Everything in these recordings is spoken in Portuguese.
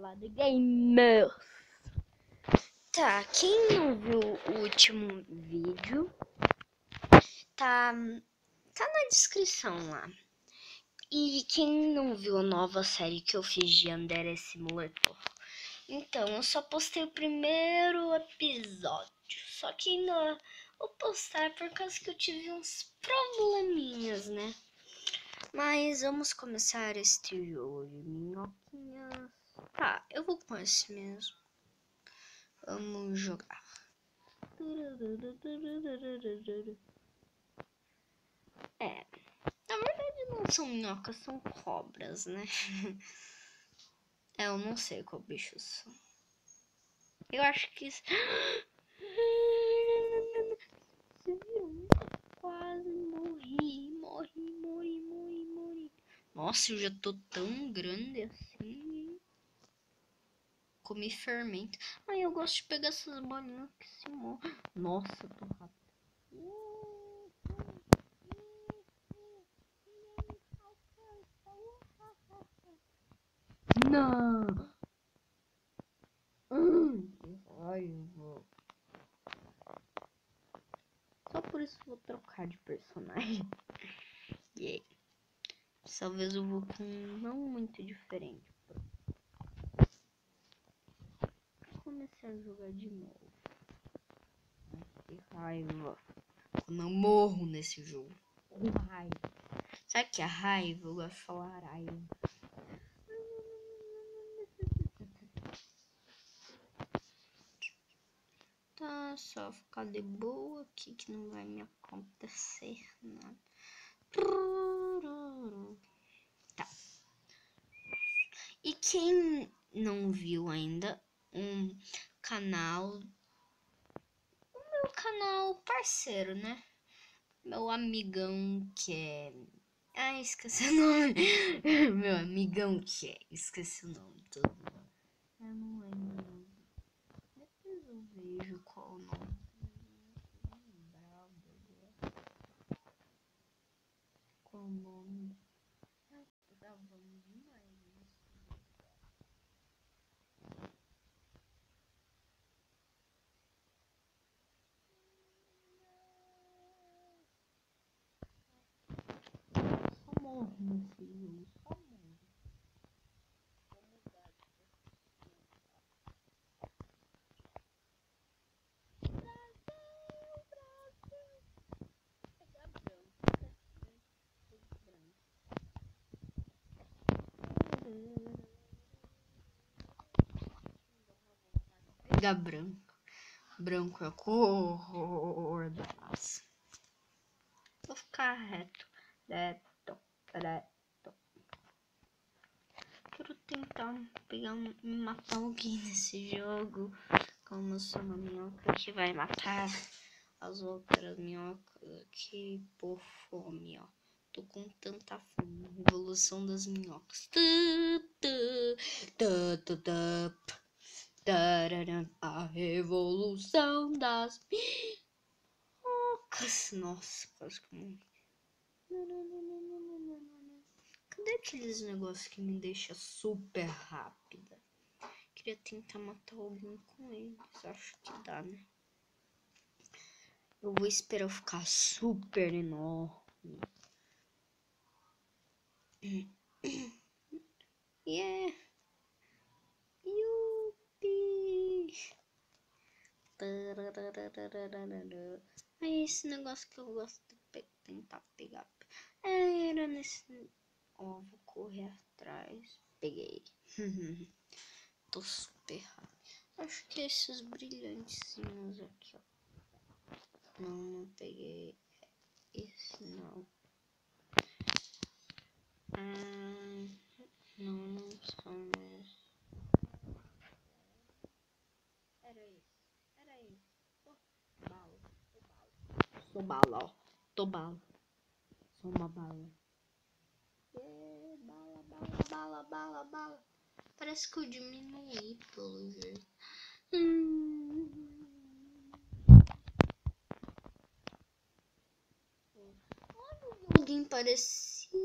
falar de gamers. Tá, quem não viu o último vídeo, tá na descrição lá. E quem não viu a nova série que eu fiz de Yandere Simulator, então eu só postei o primeiro episódio. Só que ainda vou postar por causa que eu tive uns probleminhas, né? Mas vamos começar este jogo de minhoquinhas. Tá, eu vou com esse mesmo. Vamos jogar. Na verdade não são minhocas, são cobras, né? Eu não sei qual bicho são. Eu acho que... Quase morri. Nossa, eu já tô tão grande assim. Comi fermento. Ai, eu gosto de pegar essas bolinhas que se morrem. Nossa, eu tô rápido. Não! Que raiva. Só por isso vou trocar de personagem. Yeah. Dessa vez eu vou com um não muito diferente. Comecei a jogar de novo. Que raiva. Eu não morro nesse jogo. Com raiva. Sabe que a raiva? Eu gosto de falar raiva. Tá, só ficar de boa aqui que não vai me acontecer nada. Tá. E quem não viu ainda um canal, o meu canal parceiro, né? Meu amigão que é... Ah, esqueci o nome. Meu amigão que é... Esqueci o nome todo. Eu não lembro. Depois eu vejo qual o nome. Qual o nome? Ai, tô gravando demais isso. Só morro nesse jogo, só morro. Vou mudar de pegar branco. Pegar branco. Branco é a cor da raça. Vou ficar reto. Reto. Quero tentar pegar matar alguém nesse jogo. Como eu sou uma minhoca que vai matar as outras minhocas aqui por fome, ó. Tô com tanta fome. Revolução das minhocas. A revolução das minhocas. Nossa, quase que morri. Cadê aqueles negócios que me deixam super rápida? Queria tentar matar alguém com eles. Acho que dá, né? Eu vou esperar eu ficar super enorme. Yeah. Yupi. É esse negócio que eu gosto de tentar pegar. Era nesse... Ó, vou correr atrás. Peguei. Tô super rápido. Acho que é esses brilhantezinhos aqui, ó. Não peguei. Esse não. Não são mesmo. Era isso. Sou bala, ó. Tô bala. Sou uma bala. Bala. Parece que eu diminuí pelo jeito. Olha alguém parecido.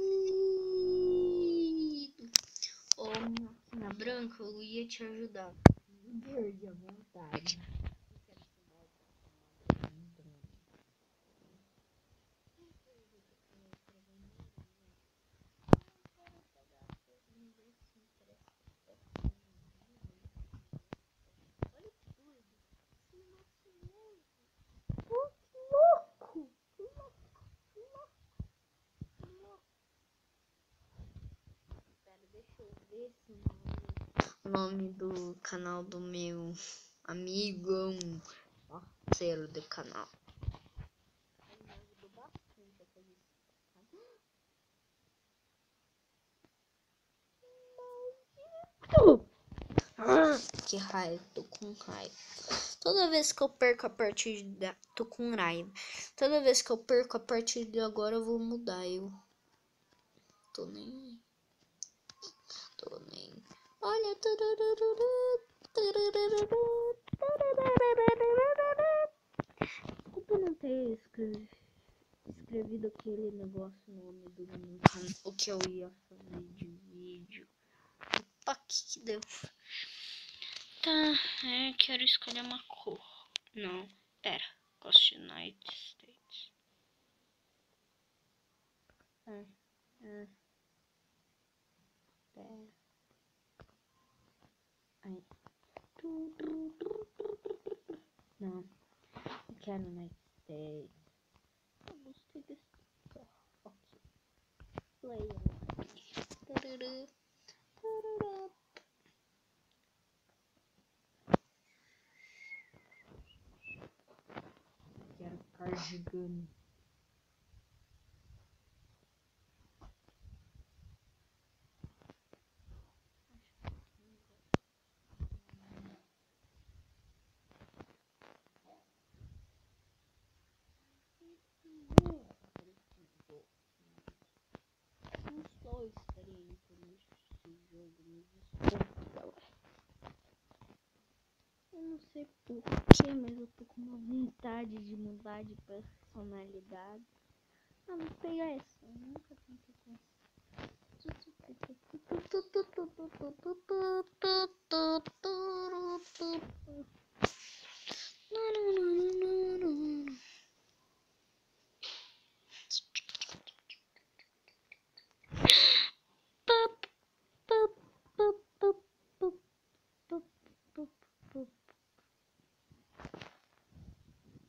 Oh, minhoquinha branca, eu ia te ajudar. Verde à vontade. O nome do canal do meu amigão, parceiro do canal. Que raiva, tô com raiva. Toda vez que eu perco a partida, tô com raiva. Toda vez que eu perco a partida de agora, eu vou mudar. Eu tô nem. Tô nem. Olha. Desculpa não ter escrevido aquele negócio no nome do meu canal. O que eu ia fazer de vídeo. Opa, que deu? Tá, quero escolher uma cor. Não, pera. Gosto de United States. Pera. Ai. Não, eu quero United States. Eu gostei desse. Ok. Play. Tarará. Tarará. Quero cardigan. Não sou experiente nesse jogo, me desculpa. Eu não sei porquê, mas eu tô com uma vontade de mudar de personalidade. Ah, vou pegar essa. Eu nunca tentei com essa.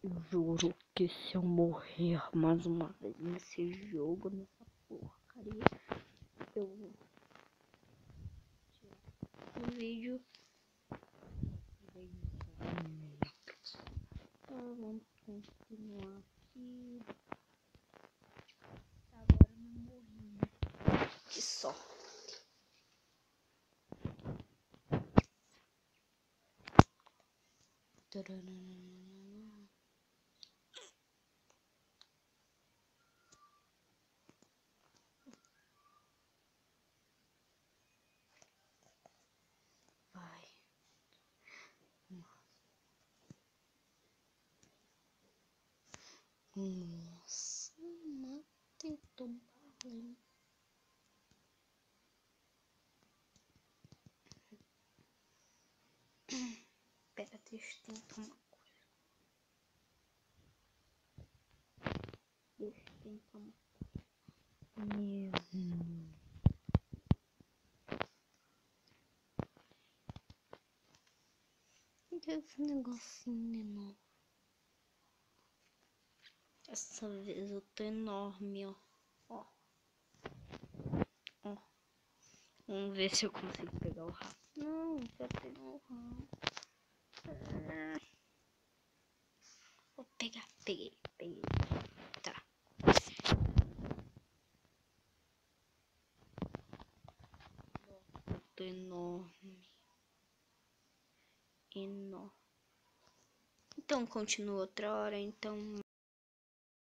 Eu juro que se eu morrer mais uma vez nesse jogo, nessa porcaria, eu vou tirar o vídeo. Tá, vamos continuar aqui. Agora eu não morri, né? Que só. Vai. Nossa, matei tão bem. Pera, deixa eu tentar uma coisa. Deixa eu tentar uma coisa. Mesmo. Esse negocinho de novo. Essa vez eu tô enorme, ó. Ó. Ó. Vamos ver se eu consigo pegar o rabo. Não, já pegar o rabo. Vou pegar. Peguei. Tá. Eu tô enorme. Então continua outra hora, então.